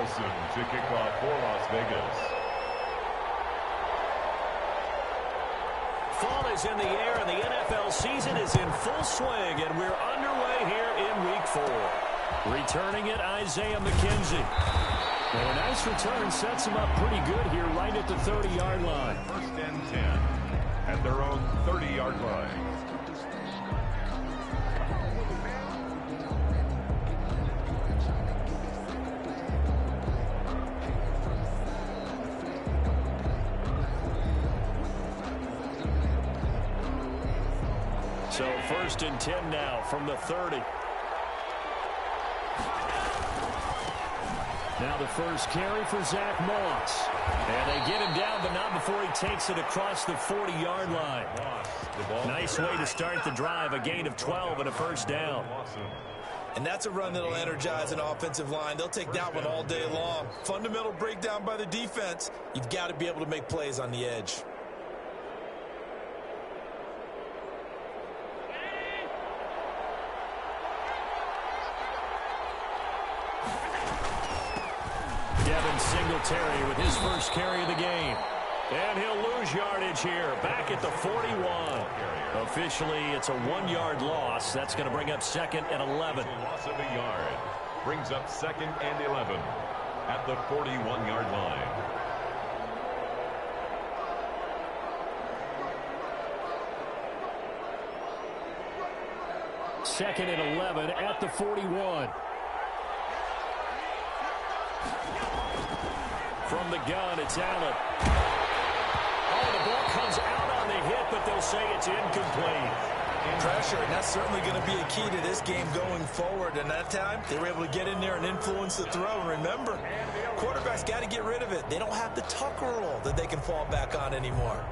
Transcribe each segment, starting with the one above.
Wilson to kick off for Las Vegas. Fall is in the air, and the NFL season is in full swing, and we're underway here in Week 4. Returning it, Isaiah McKenzie. And a nice return sets him up pretty good here right at the 30-yard line. First and 10 at their own 30-yard line. So first and 10 now from the 30. Now the first carry for Zach Moss. And they get him down, but not before he takes it across the 40-yard line. Nice way to start the drive, a gain of 12 and a first down. And that's a run that'll energize an offensive line. They'll take that one all day long. Fundamental breakdown by the defense. You've got to be able to make plays on the edge. Singletary with his first carry of the game. And he'll lose yardage here, back at the 41. Officially, it's a 1-yard loss. That's going to bring up second and 11. Loss of a yard brings up second and 11 at the 41-yard line. Second and 11 at the 41. From the gun, it's Allen. Oh, the ball comes out on the hit, but they'll say it's incomplete. Pressure, and that's certainly going to be a key to this game going forward. And that time, they were able to get in there and influence the throw. Remember, quarterbacks got to get rid of it. They don't have the tuck rule that they can fall back on anymore.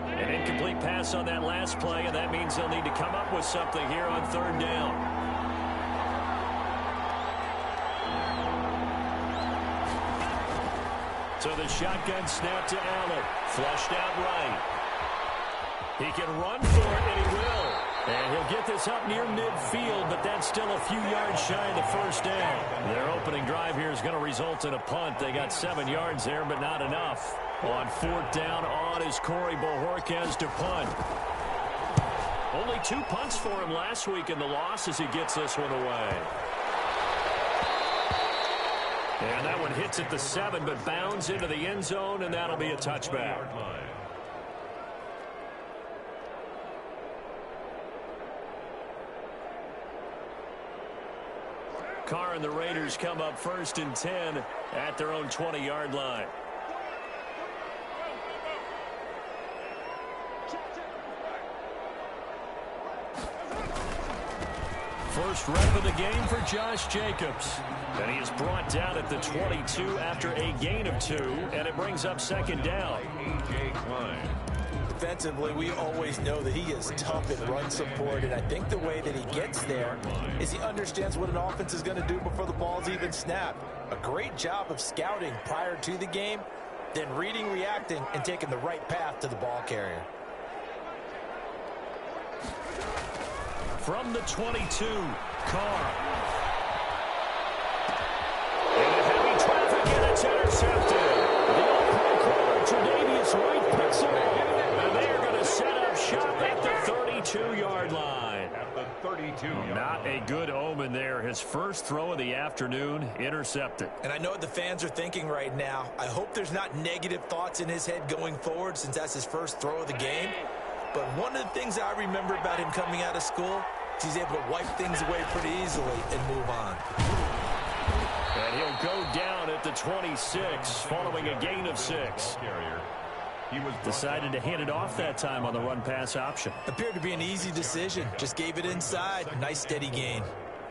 An incomplete pass on that last play, and that means they'll need to come up with something here on third down. So the shotgun snap to Allen. Flushed out right. He can run for it, and he will. And he'll get this up near midfield, but that's still a few yards shy of the first down. Their opening drive here is going to result in a punt. They got 7 yards there, but not enough. On fourth down, on is Corey Bojorquez to punt. Only 2 punts for him last week in the loss as he gets this one away. And that one hits at the 7, but bounds into the end zone, and that'll be a touchback. Carr and the Raiders come up first and 10 at their own 20-yard line. First rep of the game for Josh Jacobs. And he is brought down at the 22 after a gain of 2, and it brings up second down. Defensively, we always know that he is tough in run support, and I think the way that he gets there is he understands what an offense is going to do before the ball's even snapped. A great job of scouting prior to the game, then reading, reacting, and taking the right path to the ball carrier. From the 22, Carr. And a heavy traffic, and it's intercepted. The all-pro corner, Tre'Davious White, picks it up. And they are going to set up shop at the 32-yard line. At the 32-yard Not a good omen there. His first throw of the afternoon, intercepted. And I know what the fans are thinking right now. I hope there's not negative thoughts in his head going forward since that's his first throw of the game. But one of the things I remember about him coming out of school is he's able to wipe things away pretty easily and move on. And he'll go down at the 26 following a gain of 6. He was decided to hand it off that time on the run-pass option. Appeared to be an easy decision. Just gave it inside. Nice steady gain.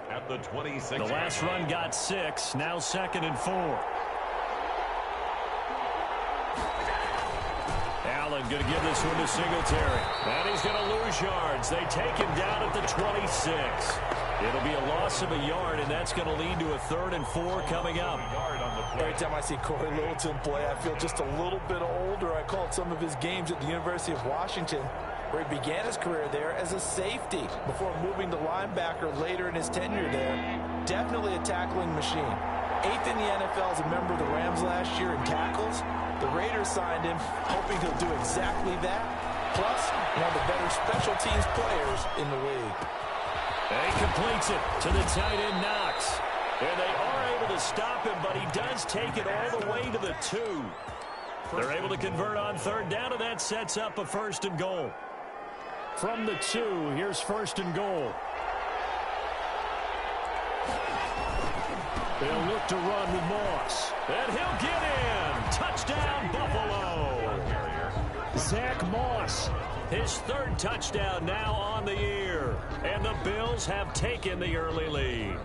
At the 26. The last run got 6. Now second and 4. Allen going to give this one to Singletary. And he's going to lose yards. They take him down at the 26. It'll be a loss of a yard, and that's going to lead to a 3rd and 4 coming up. Every time I see Corey Littleton play, I feel just a little bit older. I called some of his games at the University of Washington, where he began his career there as a safety before moving to linebacker later in his tenure there. Definitely a tackling machine. 8th in the NFL as a member of the Rams last year in tackles. The Raiders signed him, hoping he'll do exactly that. Plus, one of the better special teams players in the league. And he completes it to the tight end, Knox. And they are able to stop him, but he does take it all the way to the 2. They're able to convert on 3rd down, and that sets up a 1st and goal. From the 2, here's 1st and goal. They'll look to run with Moss. And he'll get in. Touchdown, Buffalo. Zach Moss, his 3rd touchdown now on the year. And the Bills have taken the early lead.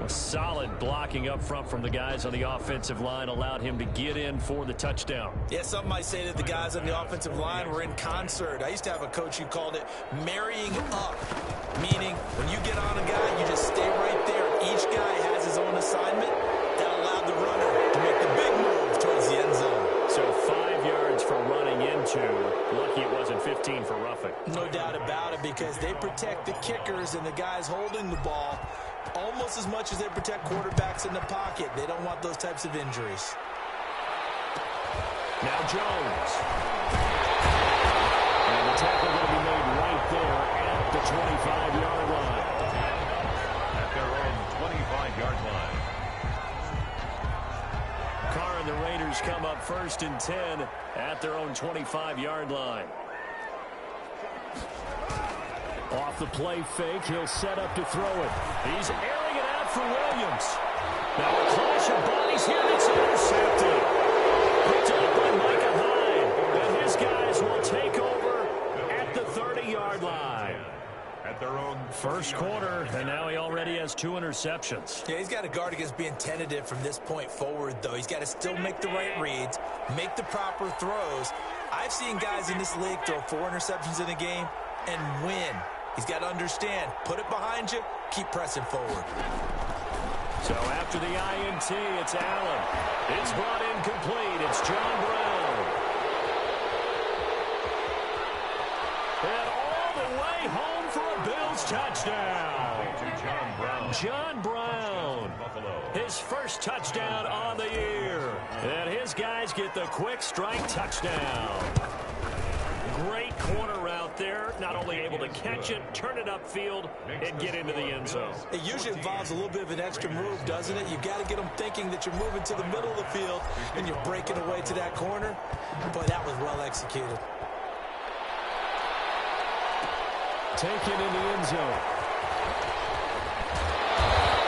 A solid blocking up front from the guys on the offensive line allowed him to get in for the touchdown. Yeah, some might say that the guys on the offensive line were in concert. I used to have a coach who called it marrying up, meaning when you get on a guy, you just stay right there. Each guy has his own assignment. That allowed the runner to make the big move towards the end zone. So 5 yards for running into. Lucky it wasn't 15 for roughing. No doubt about it, because they protect the kickers and the guys holding the ball almost as much as they protect quarterbacks in the pocket. They don't want those types of injuries. Now Jones. And the tackle going to be made right there at the 25-yard line. At their own 25-yard line. Carr and the Raiders come up 1st and 10 at their own 25-yard line. Off the play fake, he'll set up to throw it. He's airing it out for Williams. Now a clash of bodies here, and it's intercepted. Picked up by Micah Hyde. And his guys will take over at the 30-yard line. At their own 1st quarter, and now he already has 2 interceptions. Yeah, he's got to guard against being tentative from this point forward, though. He's got to still make the right reads, make the proper throws. I've seen guys in this league throw 4 interceptions in a game and win. He's got to understand, put it behind you, keep pressing forward. So after the INT, it's Allen. It's brought in complete. It's John Brown. And all the way home for a Bills touchdown. John Brown. John Brown. His 1st touchdown on the year. And his guys get the quick strike touchdown. Great corner route there. Not only able to catch it, turn it upfield, and get into the end zone. It usually involves a little bit of an extra move, doesn't it? You've got to get them thinking that you're moving to the middle of the field and you're breaking away to that corner. Boy, that was well executed. Taken in the end zone.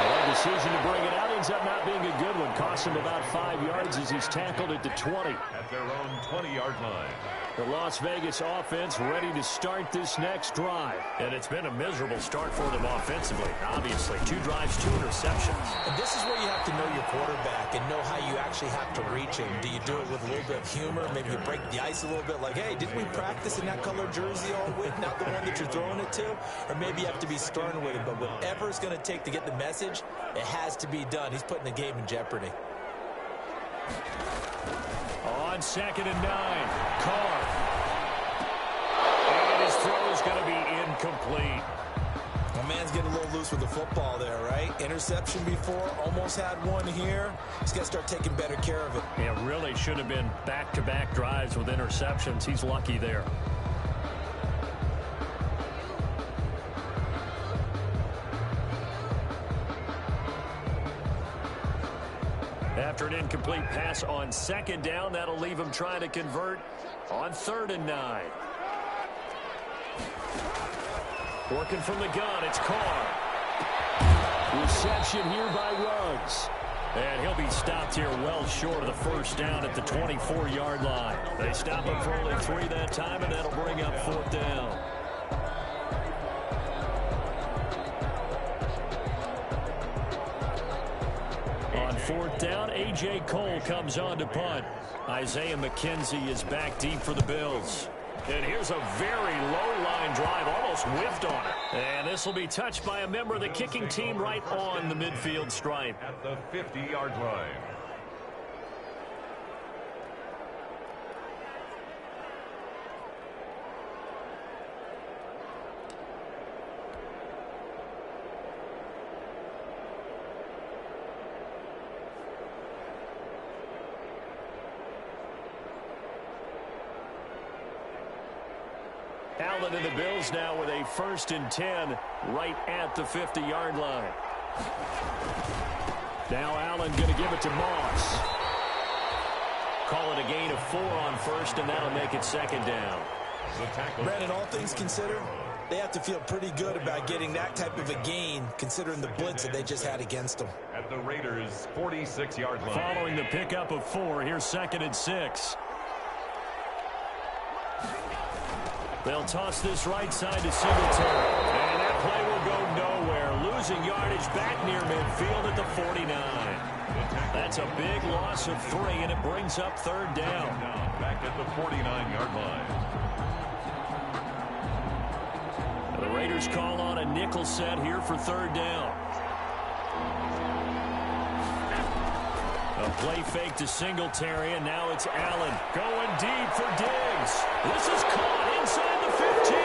A decision to bring it out ends up not being a good one. Cost him about 5 yards as he's tackled at the 20. At their own 20-yard line. The Las Vegas offense ready to start this next drive. And it's been a miserable start for them offensively. Obviously, 2 drives, 2 interceptions. And this is where you have to know your quarterback and know how you actually have to reach him. Do you do it with a little bit of humor? Maybe you break the ice a little bit like, hey, didn't we practice in that color jersey all week, not the one that you're throwing it to? Or maybe you have to be stern with him. But whatever it's going to take to get the message, it has to be done. He's putting the game in jeopardy. On 2nd and 9, Carr. And his throw is going to be incomplete. My man's getting a little loose with the football there, right? Interception before, almost had one here. He's got to start taking better care of it. Yeah, really should have been back-to-back drives with interceptions. He's lucky there. After an incomplete pass on 2nd down, that'll leave him trying to convert on 3rd and 9. Working from the gun, it's Carr. Reception here by Ruggs. And he'll be stopped here well short of the 1st down at the 24-yard line. They stop him for only 3 that time, and that'll bring up 4th down. On 4th down, A.J. Cole comes on to punt. Isaiah McKenzie is back deep for the Bills. And here's a very low line drive, almost whiffed on it. And this will be touched by a member of the kicking team right on the midfield stripe. At the 50-yard line. Allen and the Bills now with a 1st and 10 right at the 50-yard line. Now Allen going to give it to Moss. Call it a gain of 4 on 1st, and that'll make it 2nd down. Brandon, all things considered, they have to feel pretty good about getting that type of a gain, considering the blitz that they just had against them. At the Raiders' 46-yard line. Following the pickup of 4, here's 2nd and 6. They'll toss this right side to Singletary. And that play will go nowhere. Losing yardage back near midfield at the 49. That's a big loss of 3, and it brings up 3rd down. Back at the 49-yard line. The Raiders call on a nickel set here for 3rd down. A play fake to Singletary, and now it's Allen going deep for Diggs. This is caught inside the 15.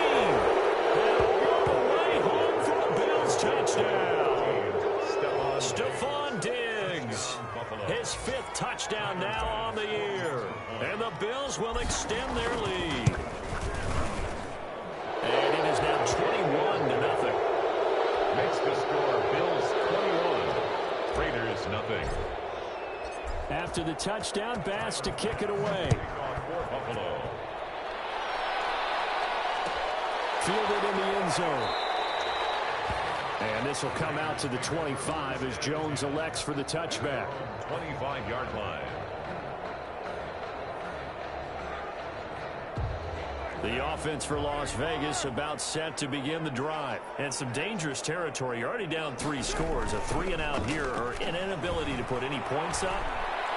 And all the way home for a Bills touchdown. Stephon Diggs, his 5th touchdown now on the year. And the Bills will extend their lead. And it is now 21-0. Makes the score Bills 21, Raiders nothing. After the touchdown, Bass to kick it away. Fielded in the end zone. And this will come out to the 25 as Jones elects for the touchback. 25-yard line. The offense for Las Vegas about set to begin the drive. And some dangerous territory. You're already down 3 scores. A 3-and-out here, or an inability to put any points up.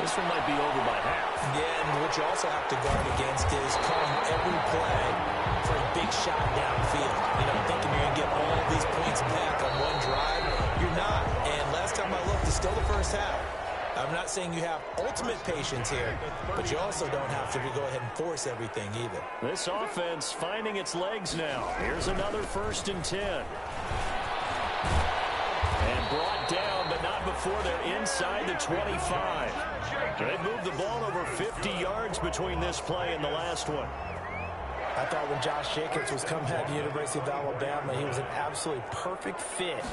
This one might be over by half. Yeah, and what you also have to guard against is come every play for a big shot downfield. You know, thinking you're going to get all of these points back on one drive. You're not. And last time I looked, it's still the first half. I'm not saying you have ultimate patience here, but you also don't have to go ahead and force everything either. This offense finding its legs now. Here's another 1st and 10. And brought down, but not before they're inside the 25. They've moved the ball over 50 yards between this play and the last one. I thought when Josh Jacobs was coming out of the University of Alabama, he was an absolutely perfect fit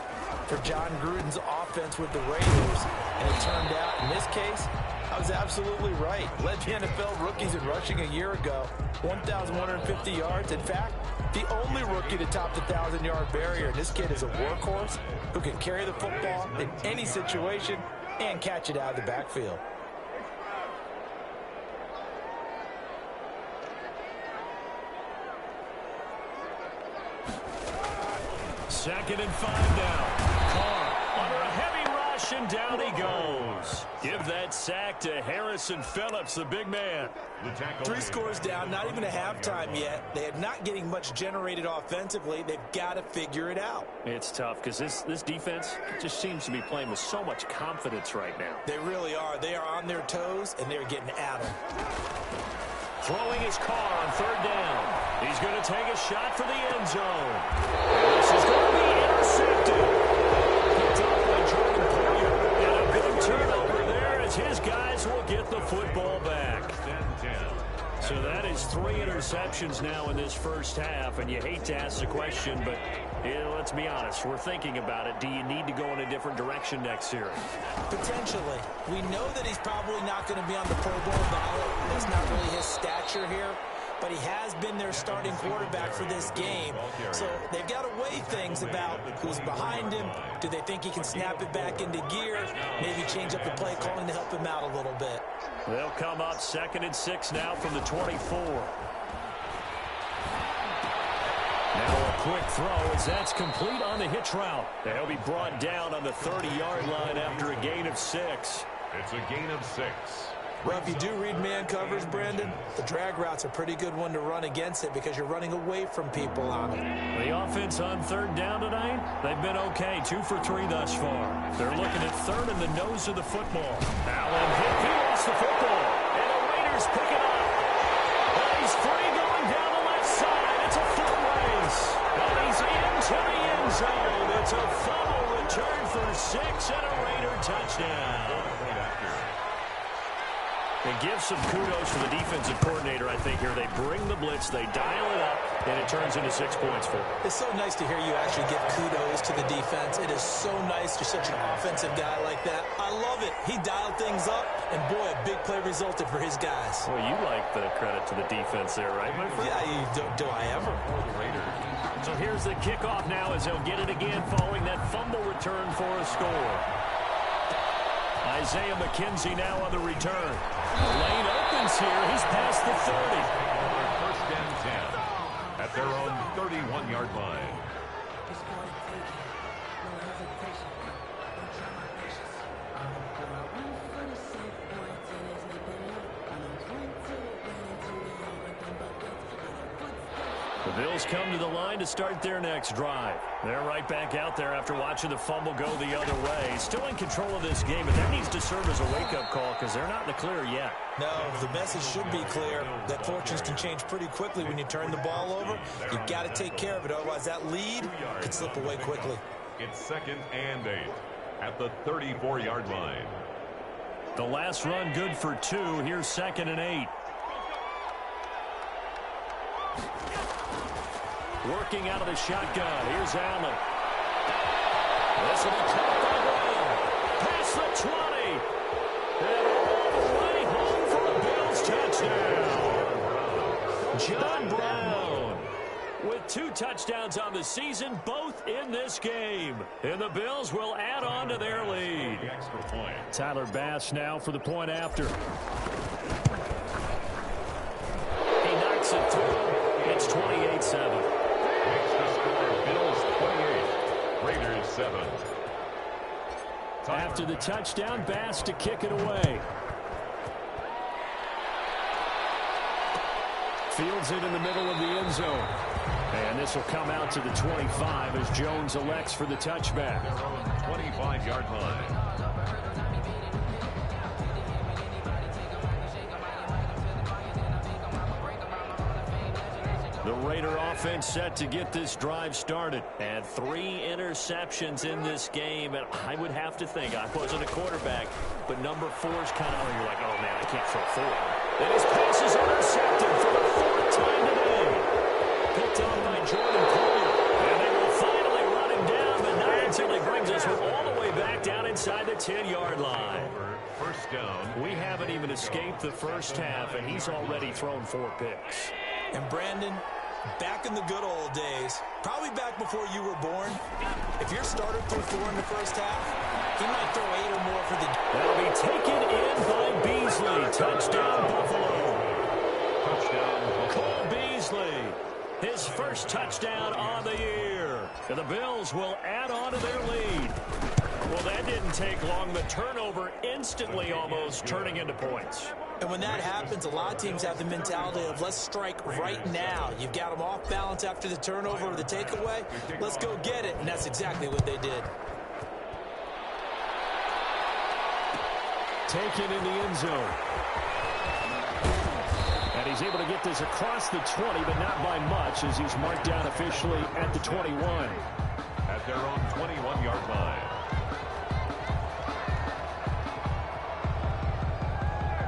for John Gruden's offense with the Raiders. And it turned out, in this case, I was absolutely right. Led the NFL rookies in rushing a year ago, 1,150 yards. In fact, the only rookie to top the 1,000-yard barrier. And this kid is a workhorse who can carry the football in any situation and catch it out of the backfield. Second and 5 now. Carr under a heavy rush, and down he goes. Give that sack to Harrison Phillips, the big man. 3 scores down, not even a halftime yet. They are not getting much generated offensively. They've got to figure it out. It's tough because this defense just seems to be playing with so much confidence right now. They really are. They are on their toes, and they're getting at them. Throwing his Carr on 3rd down. He's going to take a shot for the end zone. This is going to be intercepted. Picked up by Jordan Poyer. And a big turnover there as his guys will get the football back. So that is 3 interceptions now in this first half. And you hate to ask the question, but let's be honest. We're thinking about it. Do you need to go in a different direction next series? Potentially. We know that he's probably not going to be on the Pro Bowl ballot. That's not really his stature here. But he has been their starting quarterback for this game. So they've got to weigh things about who's behind him. Do they think he can snap it back into gear? Maybe change up the play calling to help him out a little bit. They'll come up 2nd and 6 now from the 24. Now a quick throw as that's complete on the hitch route. They'll be brought down on the 30-yard line after a gain of 6. It's a gain of 6. Well, if you do read man covers, Brandon, the drag route's a pretty good one to run against it because you're running away from people on it. The offense on third down tonight, they've been okay, 2 for 3 thus far. They're looking at third in the nose of the football. Allen hit, he lost the football, and the Raiders pick it up. And he's free going down the left side. It's a foot race, and he's into the end zone. It's a fumble return for 6 and a Raider touchdown. And give some kudos to the defensive coordinator, I think, here. They bring the blitz, they dial it up, and it turns into 6 points for them. It's so nice to hear you actually give kudos to the defense. It is so nice. You're such an offensive guy like that. I love it. He dialed things up, and boy, a big play resulted for his guys. Well, you like the credit to the defense there, right, my friend? Yeah, do I ever? So here's the kickoff now as they'll get it again following that fumble return for a score. Isaiah McKenzie now on the return. Lane opens here. He's past the 30. First and 10 at their own 31-yard line. The Bills come to the line to start their next drive. They're right back out there after watching the fumble go the other way. Still in control of this game, but that needs to serve as a wake-up call because they're not in the clear yet. No, the message should be clear that fortunes can change pretty quickly when you turn the ball over. You've got to take care of it, otherwise that lead could slip away quickly. It's 2nd and 8 at the 34-yard line. The last run good for 2. Here's 2nd and 8. Working out of the shotgun. Here's Allen. This will be caught by Brown. Past the 20. And all the way home for a Bills touchdown. John Brown with 2 touchdowns on the season, both in this game. And the Bills will add on to their lead. Tyler Bass now for the point after. He knocks it through. It's 28-7. Makes the score Bills 28, Raiders 7. After the touchdown, Bass to kick it away. Fields it in the middle of the end zone. And this will come out to the 25 as Jones elects for the touchback. 25-yard line. The Raider offense set to get this drive started. And 3 interceptions in this game. And I would have to think, I wasn't a quarterback, but number 4's kind of, you're like, oh, man, I can't throw 4. And his pass is intercepted for the 4th time today. Picked up by Jordan Poyer. And they will finally run him down, but not until he brings us all the way back down inside the 10-yard line. First down. We haven't even escaped the first half, and he's already thrown 4 picks. And Brandon, back in the good old days, probably back before you were born, if your starter threw 4 in the first half, he might throw 8 or more for the... That'll be taken in by Beasley. Touchdown, Buffalo. Touchdown. Cole Beasley, his first touchdown on the year. And the Bills will add on to their lead. Well, that didn't take long. The turnover instantly almost turning into points. And when that happens, a lot of teams have the mentality of let's strike right now. You've got them off balance after the turnover or the takeaway. Let's go get it. And that's exactly what they did. Taken in the end zone. And he's able to get this across the 20, but not by much as he's marked down officially at the 21. At their own 21-yard line.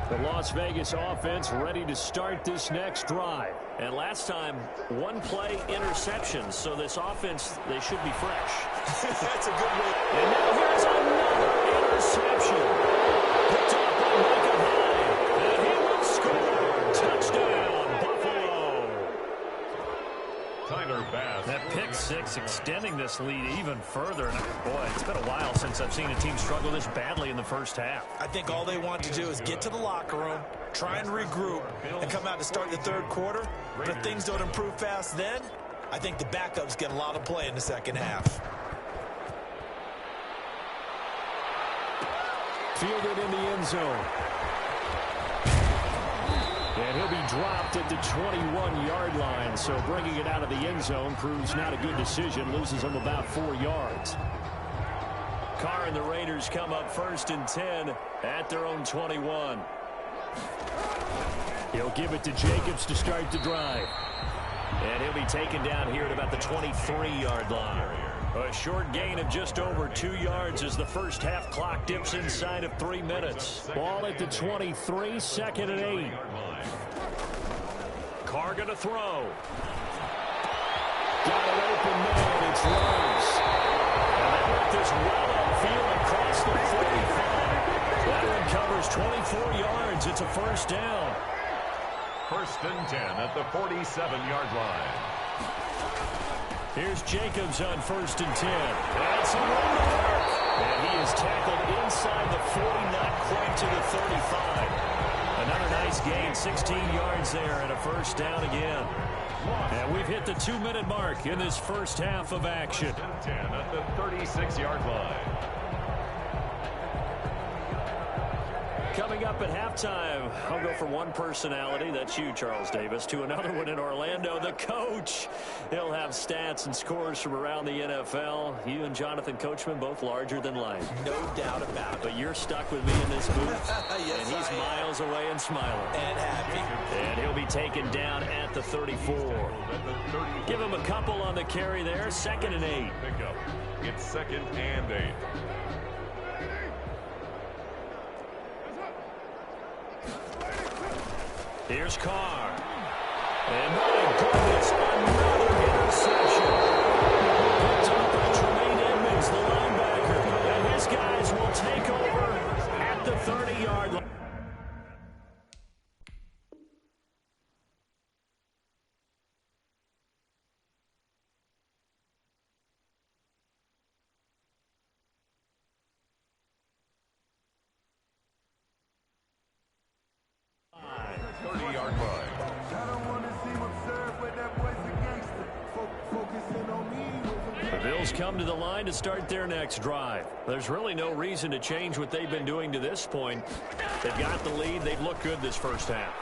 The Las Vegas offense ready to start this next drive. And last time, 1-play interceptions. So this offense, they should be fresh. That's a good way. And now here's another interception. Picked up by Micah Hyde. And he will score. Touchdown, Buffalo. Tyler Bass. That pick 6 extending this lead even further. And boy, it's been a while since I've seen a team struggle this badly in the first half. I think all they want to do is get to the locker room, try and regroup, and come out to start the third quarter. But if things don't improve fast then, I think the backups get a lot of play in the second half. Fielded in the end zone. And he'll be dropped at the 21-yard line. So bringing it out of the end zone proves not a good decision. Loses him about 4 yards. Carr and the Raiders come up 1st and 10 at their own 21. He'll give it to Jacobs to start the drive. And he'll be taken down here at about the 23-yard line. A short gain of just over 2 yards as the first half clock dips inside of 3 minutes. Ball at the 23, 2nd and 8. Carr going to throw. Got an open man. It's Rose. And they work this well upfield across the 45. That one covers 24 yards. It's a first down. 1st and 10 at the 47-yard line. Here's Jacobs on 1st and 10. That's a run to work. And he is tackled inside the 40, not quite to the 35. Another nice gain, 16 yards there, and a first down again. And we've hit the 2-minute mark in this first half of action. 1st and 10 at the 36-yard line. Coming up at halftime, I'll go from one personality, that's you, Charles Davis, to another one in Orlando, the coach. He'll have stats and scores from around the NFL. You and Jonathan Coachman, both larger than life. No doubt about it. But you're stuck with me in this booth. Yes, and he's miles away and smiling. And happy. And he'll be taken down at the 34. Give him a couple on the carry there, 2nd and 8. Pickup. It's 2nd and 8. Here's Carr. And my goodness, another interception. Picked up by Tremaine Edmonds, the linebacker. And his guys will take over at the 30-yard line. Come to the line to start their next drive. There's really no reason to change what they've been doing to this point. They've got the lead. They've looked good this first half.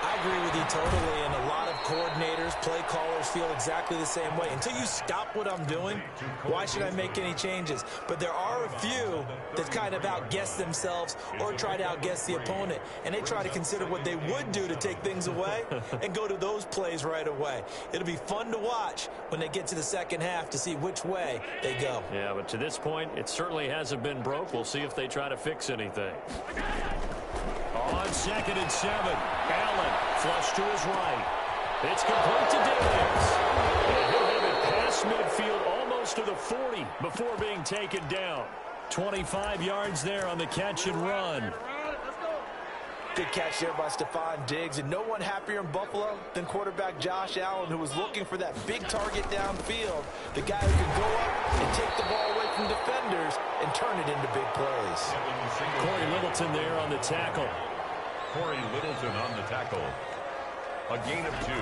I agree with you totally, and a lot of coordinators, play callers feel exactly the same way. Until you stop what I'm doing, why should I make any changes? But there are a few that kind of outguess themselves or try to outguess the opponent, and they try to consider what they would do to take things away and go to those plays right away. It'll be fun to watch when they get to the second half to see which way they go. Yeah, but to this point, it certainly hasn't been broke. We'll see if they try to fix anything. On 2nd and 7, Allen flush to his right. It's complete to Davis. And he'll have it past midfield almost to the 40 before being taken down. 25 yards there on the catch and run. Good catch there by Stephon Diggs, and no one happier in Buffalo than quarterback Josh Allen, who was looking for that big target downfield, the guy who can go up and take the ball away from defenders and turn it into big plays. Corey Littleton there on the tackle. Corey Littleton on the tackle. A gain of 2.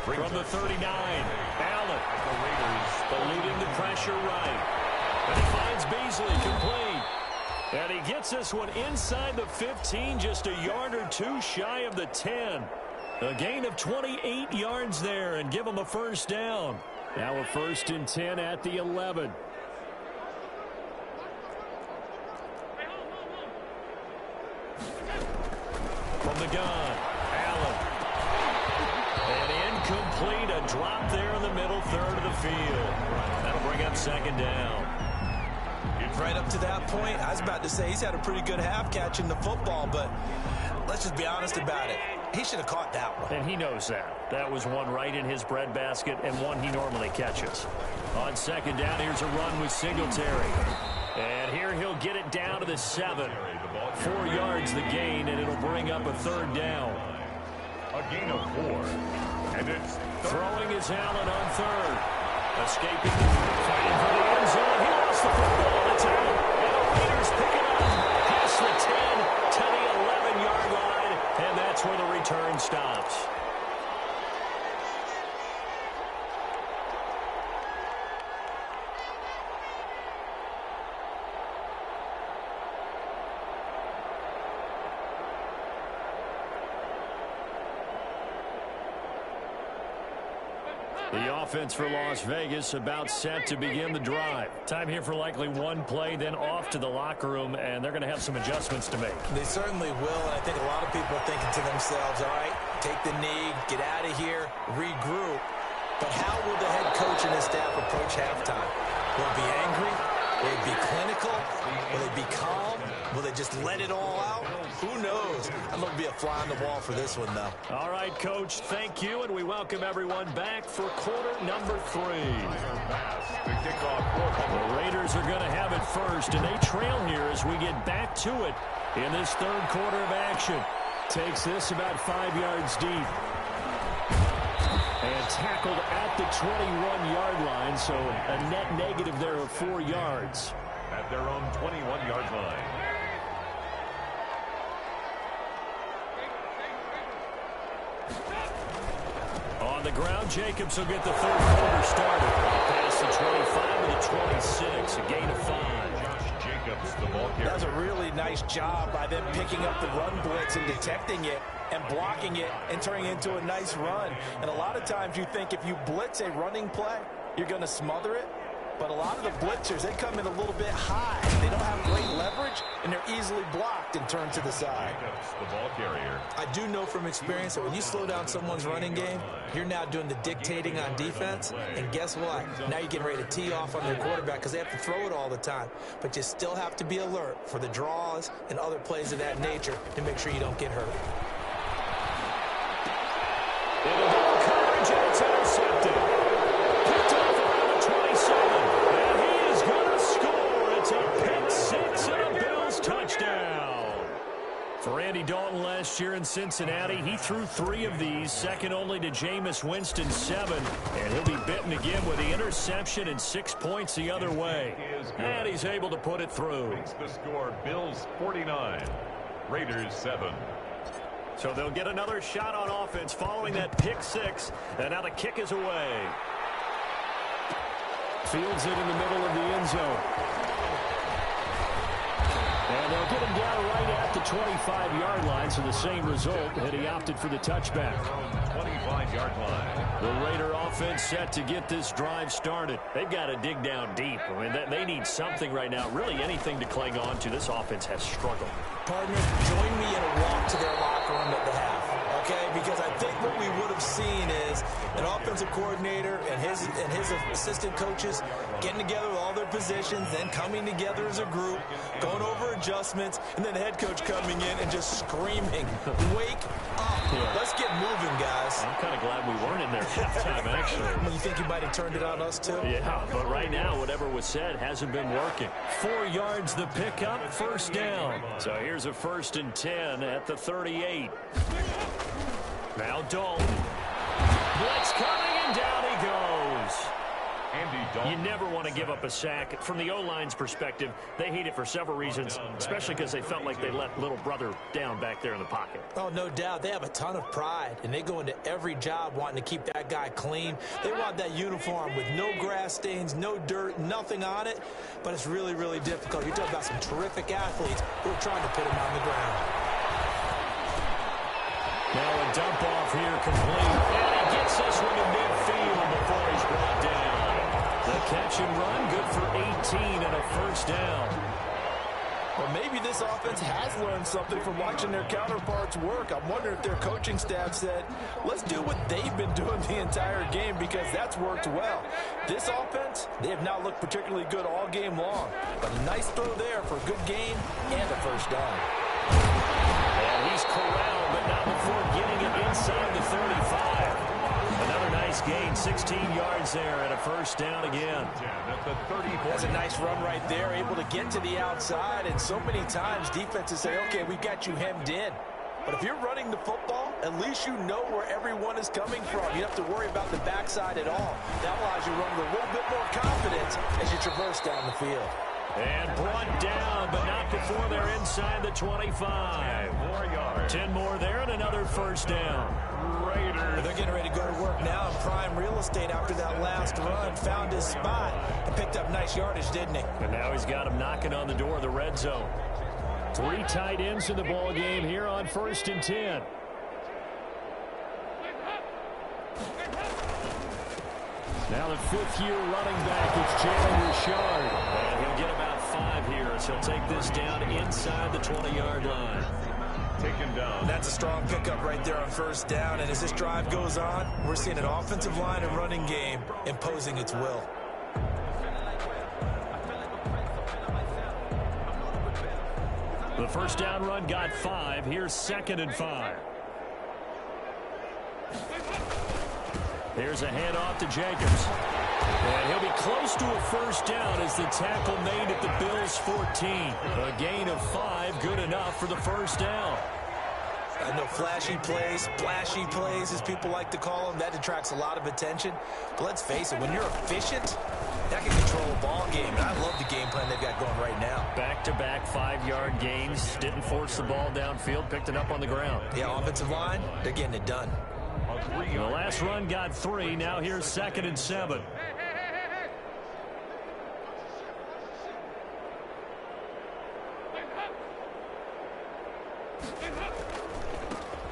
From the 39, Allen. The Raiders Eluding the pressure right. And he finds Beasley complete. And he gets this one inside the 15, just a yard or two shy of the 10. A gain of 28 yards there and give him a first down. Now a 1st and 10 at the 11. From the gun, Allen. And incomplete, a drop there in the middle third of the field. That'll bring up 2nd down. Right up to that point, I was about to say he's had a pretty good half catching the football, but let's just be honest about it. He should have caught that one. And he knows that. That was one right in his breadbasket and one he normally catches. On 2nd down, here's a run with Singletary. And here he'll get it down to the 7. 4 yards the gain, and it'll bring up a 3rd down. A gain of 4. And it's throwing is Allen on 3rd. Escaping, fighting for the end zone. He lost the football. It's out. And the Raiders pick it up past the 10 to the 11-yard line. And that's where the return stops. The offense for Las Vegas about set to begin the drive. Time here for likely one play, then off to the locker room, and they're going to have some adjustments to make. They certainly will, and I think a lot of people are thinking to themselves, all right, take the knee, get out of here, regroup. But how will the head coach and his staff approach halftime? Will it be angry? Will it be clinical? Will it be calm? Will they just let it all out? Who knows? I'm going to be a fly on the wall for this one, though. All right, Coach, thank you, and we welcome everyone back for quarter number 3. The Raiders are going to have it first, and they trail here as we get back to it in this third quarter of action. Takes this about 5 yards deep. And tackled at the 21-yard line, so a net negative there of 4 yards. At their own 21-yard line. On the ground, Jacobs will get the third quarter started. Past the 25 to the 26, a gain of 5. Josh Jacobs, the ball carrier. That was a really nice job by them picking up the run blitz and detecting it and blocking it and turning it into a nice run. And a lot of times you think if you blitz a running play, you're going to smother it. But a lot of the blitzers, they come in a little bit high. They don't have great leverage, and they're easily blocked and turned to the side. Jacobs, the ball carrier. I do know from experience that when you slow down someone's running game, you're now doing the dictating on defense. And guess what? Now you're getting ready to tee off on their quarterback because they have to throw it all the time. But you still have to be alert for the draws and other plays of that nature to make sure you don't get hurt. Into double coverage, and it's intercepted. Picked off around the 27. And he is going to score. It's a pick 6 and a Bills touchdown. For Randy Dalton last year in Cincinnati, he threw 3 of these, second only to Jameis Winston 7. And he'll be bitten again with the interception and 6 points the other way. And he's able to put it through. Makes the score Bills 49, Raiders 7. So they'll get another shot on offense following that pick 6. And now the kick is away. Fields it in the middle of the end zone. And they'll get him down right at the 25-yard line, so the same result, and he opted for the touchback. 25-yard line. The Raider offense set to get this drive started. They've got to dig down deep. I mean, they need something right now, really anything to cling on to. This offense has struggled. Partners, join me in a walk to their locker room at the half, okay? Because I think what we would have seen is an offensive coordinator and his assistant coaches getting together with all their positions, then coming together as a group, going over adjustments, and then the head coach coming in and just screaming, wake up. Yeah. Let's get moving, guys. I'm kind of glad we weren't in there halftime, actually. You think you might have turned it on us, too? Yeah, but right now, whatever was said hasn't been working. 4 yards the pickup, first down. So here's a 1st and 10 at the 38. Now Dalton. Blitz coming, and down he goes. Andy Dalton. You never want to give up a sack. From the O-line's perspective, they hate it for several reasons, especially because they felt like they let little brother down back there in the pocket. Oh, no doubt. They have a ton of pride, and they go into every job wanting to keep that guy clean. They want that uniform with no grass stains, no dirt, nothing on it, but it's really, really difficult. You're talking about some terrific athletes who are trying to put him on the ground. Now a dump off here complete, and he gets this one to midfield before he's brought down. The catch and run, good for 18 and a first down. Well, maybe this offense has learned something from watching their counterparts work. I'm wondering if their coaching staff said, let's do what they've been doing the entire game because that's worked well. This offense, they have not looked particularly good all game long. But a nice throw there for a good gain and a first down. And he's corralled, but not before getting it inside the 35. Another nice gain, 16 yards there, and a first down again. That's a nice run right there, able to get to the outside, and so many times defenses say, okay, we've got you hemmed in. But if you're running the football, at least you know where everyone is coming from. You don't have to worry about the backside at all. That allows you to run with a little bit more confidence as you traverse down the field. And brought down, but not before they're inside the 25. 10 more yards. 10 more there and another first down. Raiders. They're getting ready to go to work now in prime real estate after that last run. Found his spot and picked up nice yardage, didn't he? And now he's got him knocking on the door of the red zone. 3 tight ends in the ball game here on 1st and 10. Now the fifth-year running back is Jalen Richard. And he'll get about 5 here as he'll take this down inside the 20-yard line. Taken down. That's a strong pickup right there on first down. And as this drive goes on, we're seeing an offensive line and running game imposing its will. The first down run got 5. Here's 2nd and 5. Here's a handoff to Jacobs. And he'll be close to a first down as the tackle made at the Bills' 14. A gain of 5, good enough for the first down. I know flashy plays, splashy plays, as people like to call them, that attracts a lot of attention. But let's face it, when you're efficient, that can control a ball game. And I love the game plan they've got going right now. Back-to-back 5-yard gains. Didn't force the ball downfield. Picked it up on the ground. Yeah, offensive line, they're getting it done. The last run got 3. Now here's 2nd and 7.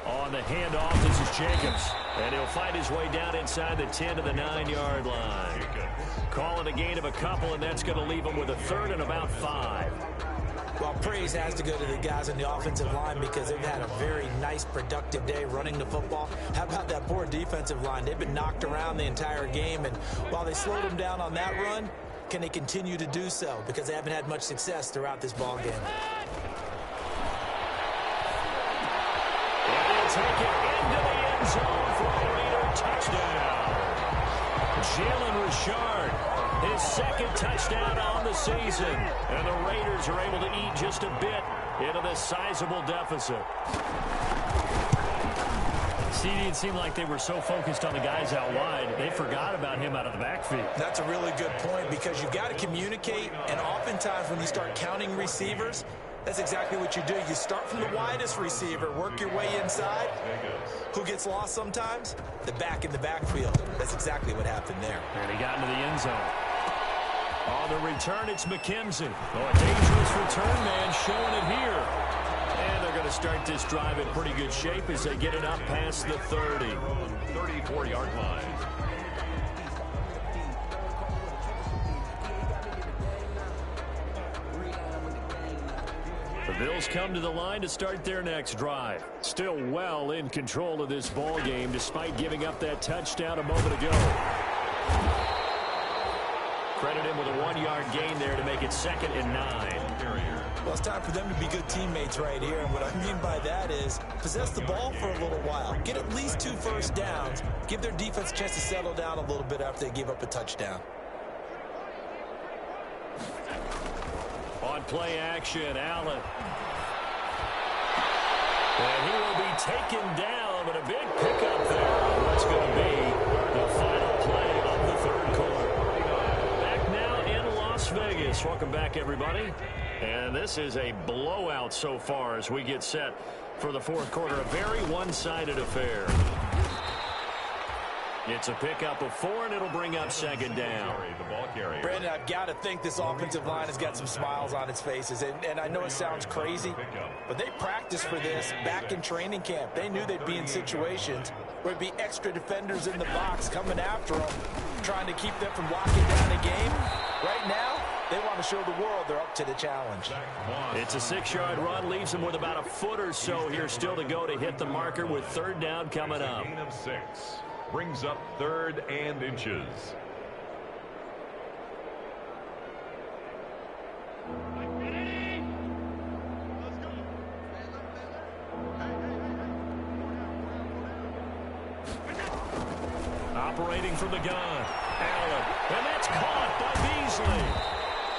On the handoff, this is Jacobs. And he'll fight his way down inside the 10 to the 9-yard line. Call it a gain of a couple, and that's going to leave him with a 3rd and about 5. Well, praise has to go to the guys on the offensive line because they've had a very nice, productive day running the football. How about that poor defensive line? They've been knocked around the entire game, and while they slowed them down on that run, can they continue to do so? Because they haven't had much success throughout this ball game. Take it into the end zone for a Raider touchdown. Jalen Richard, his 2nd touchdown on the season. And the Raiders are able to eat just a bit into this sizable deficit. See, it seemed like they were so focused on the guys out wide, they forgot about him out of the backfield. That's a really good point because you've got to communicate, and oftentimes when you start counting receivers, that's exactly what you do. You start from the widest receiver, work your way inside. Who gets lost sometimes? The back in the backfield. That's exactly what happened there. And he got into the end zone. On the return, it's McKenzie. Oh, a dangerous return man showing it here. And they're going to start this drive in pretty good shape as they get it up past the 30. 34-yard line. The Bills come to the line to start their next drive. Still well in control of this ball game despite giving up that touchdown a moment ago. Credit him with a 1-yard gain there to make it 2nd and 9. Well, it's time for them to be good teammates right here. And what I mean by that is possess the ball for a little while. Get at least 2 first downs. Give their defense a chance to settle down a little bit after they give up a touchdown. On play action, Allen. And he will be taken down, but a big pickup there. What's going to be the final play of the 3rd quarter. Back now in Las Vegas. Welcome back, everybody. And this is a blowout so far as we get set for the 4th quarter. A very one-sided affair. It's a pickup of 4, and it'll bring up 2nd down. Brandon, I've got to think this offensive line has got some smiles on its faces. And I know it sounds crazy, but they practiced for this back in training camp. They knew they'd be in situations where there'd be extra defenders in the box coming after them, trying to keep them from locking down a game. Right now, they want to show the world they're up to the challenge. It's a 6-yard run, leaves them with about a foot or so here still to go to hit the marker with 3rd down coming up. Gain of 6. Brings up 3rd and inches. Operating from the gun, Allen, and that's caught by Beasley.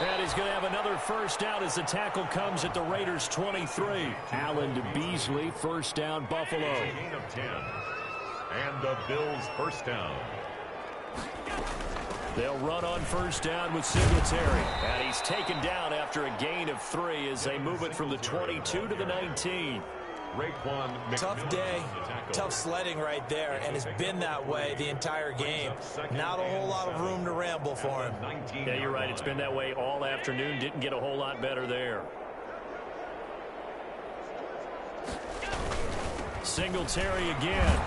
And he's going to have another first down as the tackle comes at the Raiders' 23. Allen to Beasley, first down, Buffalo. Gain of 10. And the Bills' first down. They'll run on first down with Singletary. And he's taken down after a gain of 3 as they move it from the 22 to the 19. Tough day, tough sledding right there, and it's been that way the entire game. Not a whole lot of room to ramble for him. Yeah, you're right. It's been that way all afternoon. Didn't get a whole lot better there. Singletary again.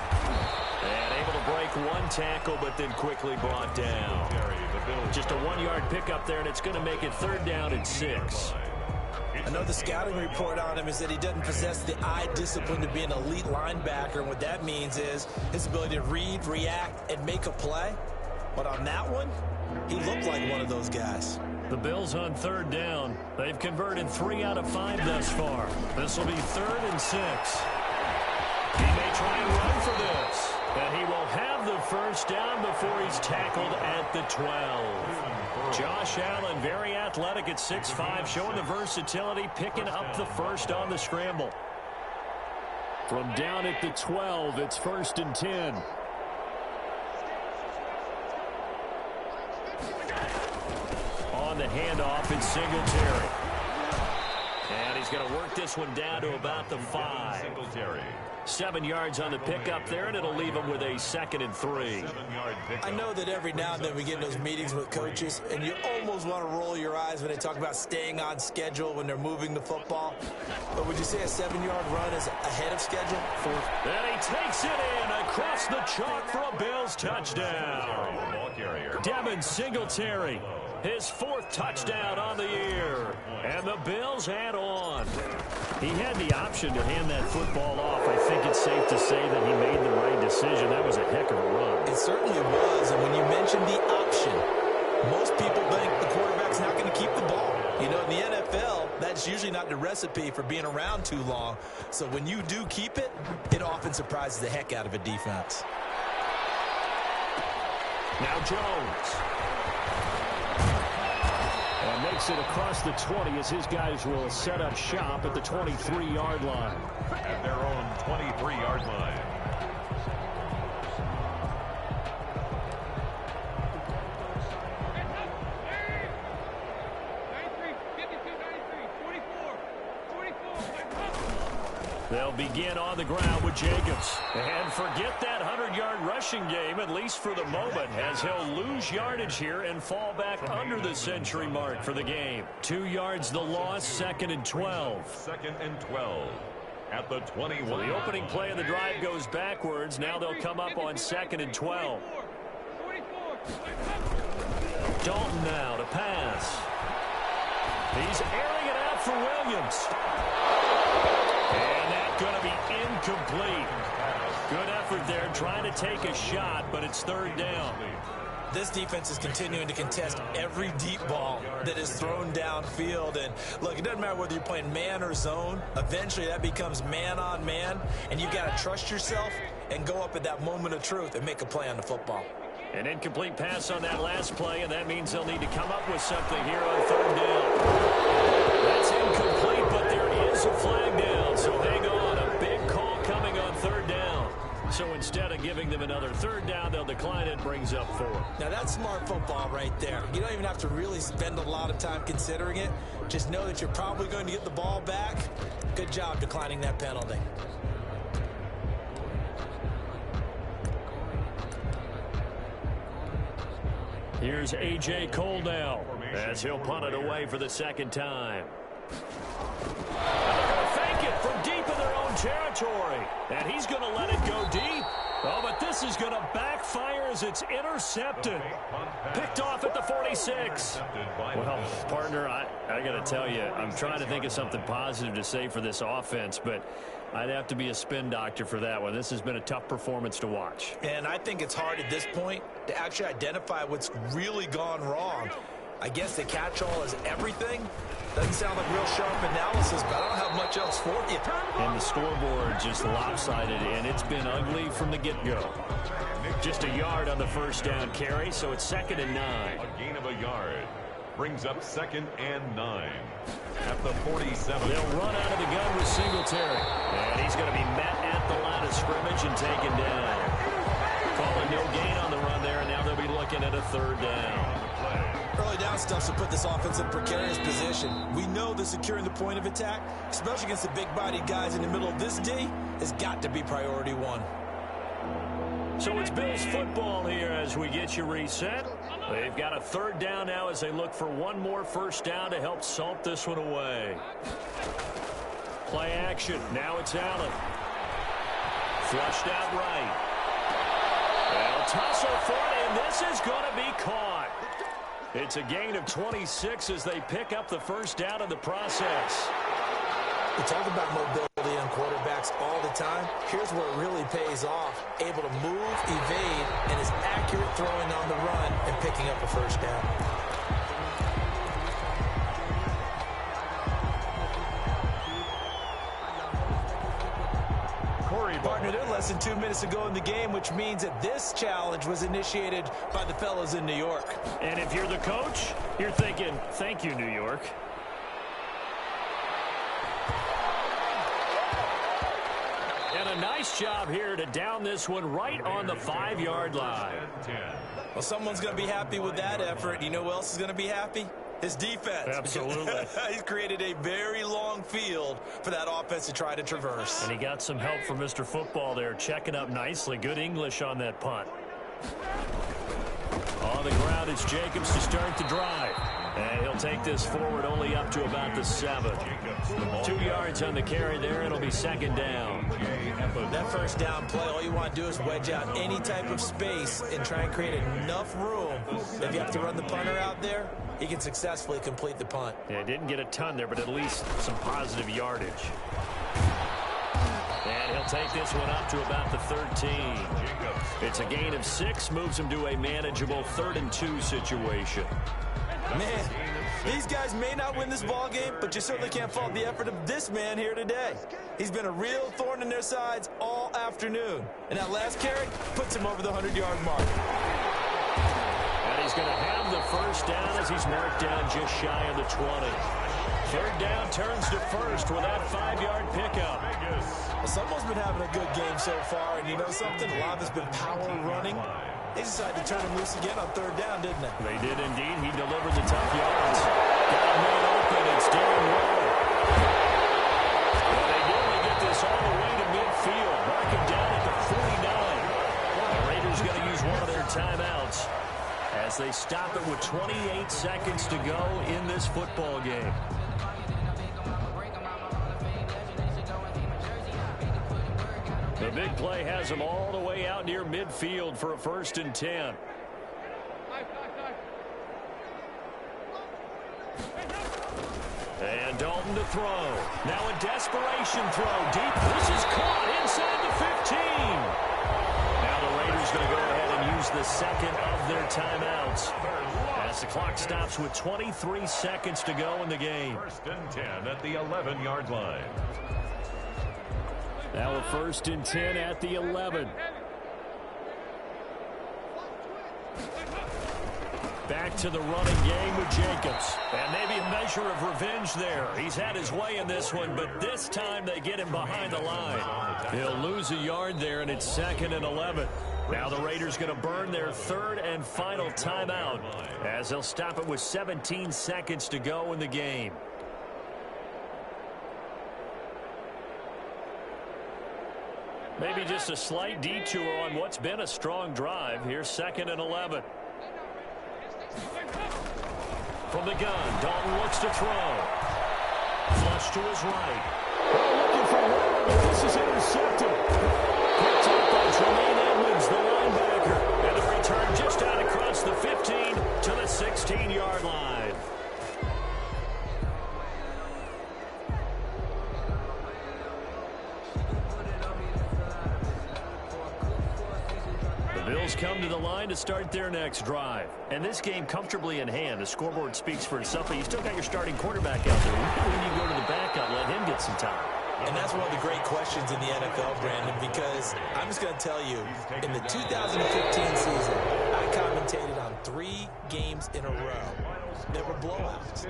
And able to break one tackle, but then quickly brought down. Just a 1-yard pickup there, and it's going to make it 3rd down and 6. I know the scouting report on him is that he doesn't possess the eye discipline to be an elite linebacker, and what that means is his ability to read, react, and make a play. But on that one, he looked like one of those guys. The Bills on 3rd down. They've converted 3 out of 5 thus far. This will be 3rd and 6. He may try and run for this. And he will have the 1st down before he's tackled at the 12. Josh Allen, very athletic at 6'5", showing the versatility, picking up the 1st on the scramble. From down at the 12, it's 1st and 10. On the handoff, it's Singletary. And he's going to work this one down to about the 5. Singletary. 7 yards on the pickup there, and it'll leave him with a 2nd and 3. I know that every now and then we get in those meetings with coaches, and you almost want to roll your eyes when they talk about staying on schedule when they're moving the football. But would you say a 7-yard run is ahead of schedule? And he takes it in across the chalk for a Bills touchdown. Devin Singletary, his 4th touchdown on the year. And the Bills add on. He had the option to hand that football off. I think it's safe to say that he made the right decision. That was a heck of a run. It certainly was. And when you mentioned the option, most people think the quarterback's not going to keep the ball. You know, in the NFL, that's usually not the recipe for being around too long. So when you do keep it, it often surprises the heck out of a defense. Now Jones. And makes it across the 20 as his guys will set up shop at the 23-yard line. At their own 23-yard line. They'll begin on the ground with Jacobs. And forget that 100-yard rushing game, at least for the moment, as he'll lose yardage here and fall back under the century mark for the game. 2 yards the loss, 2nd and 12. 2nd and 12 at the 21. So the opening play of the drive goes backwards. Now they'll come up on 2nd and 12. Dalton now to pass. He's airing it out for Williams. And that's going to be incomplete. Good effort there trying to take a shot, but it's 3rd down. This defense is continuing to contest every deep ball that is thrown downfield. And, look, it doesn't matter whether you're playing man or zone. Eventually, that becomes man-on-man, and you've got to trust yourself and go up at that moment of truth and make a play on the football. An incomplete pass on that last play, and that means they'll need to come up with something here on 3rd down. That's incomplete, but there is a flag down, so hang on. A big call coming on 3rd down. So instead of giving them another 3rd down, they'll decline it, brings up 4. Now, that's smart football right there. You don't even have to really spend a lot of time considering it. Just know that you're probably going to get the ball back. Good job declining that penalty. Here's A.J. Cole now as he'll punt it away for the 2nd time. And they're going to fake it from deep in their own territory. And he's going to let it go deep. Oh, but this is going to backfire as it's intercepted. Picked off at the 46. Well, partner, I got to tell you, I'm trying to think of something positive to say for this offense, but I'd have to be a spin doctor for that one. This has been a tough performance to watch. And I think it's hard at this point to actually identify what's really gone wrong. I guess the catch-all is everything. Doesn't sound like real sharp analysis, but I don't have much else for you. And the scoreboard just lopsided, and it's been ugly from the get-go. Just a yard on the 1st down carry, so it's 2nd and 9. A gain of a yard brings up 2nd and 9 at the 47. They'll run out of the gun with Singletary. And he's going to be met at the line of scrimmage and taken down. Calling no gain on the run there, and now they'll be looking at a 3rd down. Early down stuff to put this offense in a precarious position. We know that securing the point of attack, especially against the big-bodied guys in the middle of this D, has got to be priority 1. So it's Bills football here as we get you reset. They've got a 3rd down now as they look for one more 1st down to help salt this one away. Play action. Now it's Allen. Flushed out right. They'll whistle for it, and this is going to be caught. It's a gain of 26 as they pick up the first down in the process. We talk about mobility on quarterbacks all the time. Here's where it really pays off. Able to move, evade, and is accurate throwing on the run and picking up a first down. Partner, they're less than 2 minutes to go in the game, which means that this challenge was initiated by the fellas in New York. And if you're the coach, you're thinking, thank you, New York. And a nice job here to down this one right on the 5-yard line. Well, someone's going to be happy with that effort. You know who else is going to be happy? His defense. Absolutely. He's created a very long field for that offense to try to traverse. And he got some help from Mr. Football there, checking up nicely. Good English on that punt. On the ground, it's Jacobs to start the drive. And he'll take this forward only up to about the 7. 2 yards on the carry there. It'll be second down. That first down play, all you want to do is wedge out any type of space and try and create enough room that if you have to run the punter out there, he can successfully complete the punt. Yeah, didn't get a ton there, but at least some positive yardage. And he'll take this one up to about the 13. It's a gain of 6, moves him to a manageable 3rd and 2 situation. Man, these guys may not win this ball game, but you certainly can't fault the effort of this man here today. He's been a real thorn in their sides all afternoon. And that last carry puts him over the 100-yard mark. And he's going to have the first down as he's marked down just shy of the 20. 3rd down turns to first with that 5-yard pickup. Well, someone's been having a good game so far, and you know something? A lot of it's been power running. They decided to turn him loose again on 3rd down, didn't they? They did indeed. He delivered the tough yards. Got a man open. It's Darren Waller. Well, they nearly get this all the way to midfield. Mark him down at the 49. The Raiders going to use one of their timeouts as they stop it with 28 seconds to go in this football game. The big play has him all the way out near midfield for a 1st and 10. And Dalton to throw. Now a desperation throw. Deep. This is caught inside the 15. Now the Raiders going to go ahead and use the second of their timeouts as the clock stops with 23 seconds to go in the game. 1st and 10 at the 11-yard line. Now a 1st and 10 at the 11. Back to the running game with Jacobs. And maybe a measure of revenge there. He's had his way in this one, but this time they get him behind the line. He'll lose a yard there, and it's 2nd and 11. Now the Raiders going to burn their 3rd and final timeout as they'll stop it with 17 seconds to go in the game. Maybe just a slight detour on what's been a strong drive. Here's 2nd and 11. From the gun, Dalton looks to throw. Flush to his right. Looking for one, but this is intercepted. Picked up by Tremaine Edmonds, the linebacker. And the return just out across the 15 to the 16-yard line. Bills come to the line to start their next drive. And this game comfortably in hand. The scoreboard speaks for itself, but you still got your starting quarterback out there. When you go to the backup, let him get some time. And that's one of the great questions in the NFL, Brandon, because I'm just going to tell you, in the 2015 season, I commentated on 3 games in a row that were blowouts.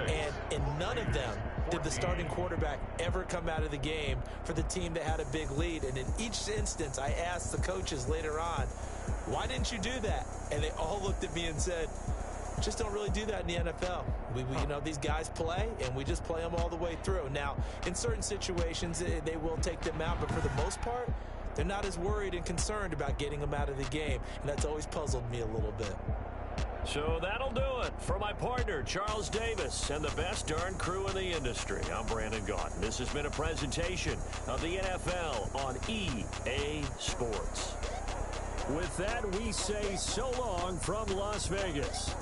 And in none of them did the starting quarterback ever come out of the game for the team that had a big lead. And in each instance, I asked the coaches later on, why didn't you do that? And they all looked at me and said, just don't really do that in the NFL. We you know, these guys play, and we just play them all the way through. Now, in certain situations, they will take them out, but for the most part, they're not as worried and concerned about getting them out of the game, and that's always puzzled me a little bit. So that'll do it for my partner, Charles Davis, and the best darn crew in the industry. I'm Brandon Gaudin. This has been a presentation of the NFL on EA Sports. With that, we say so long from Las Vegas.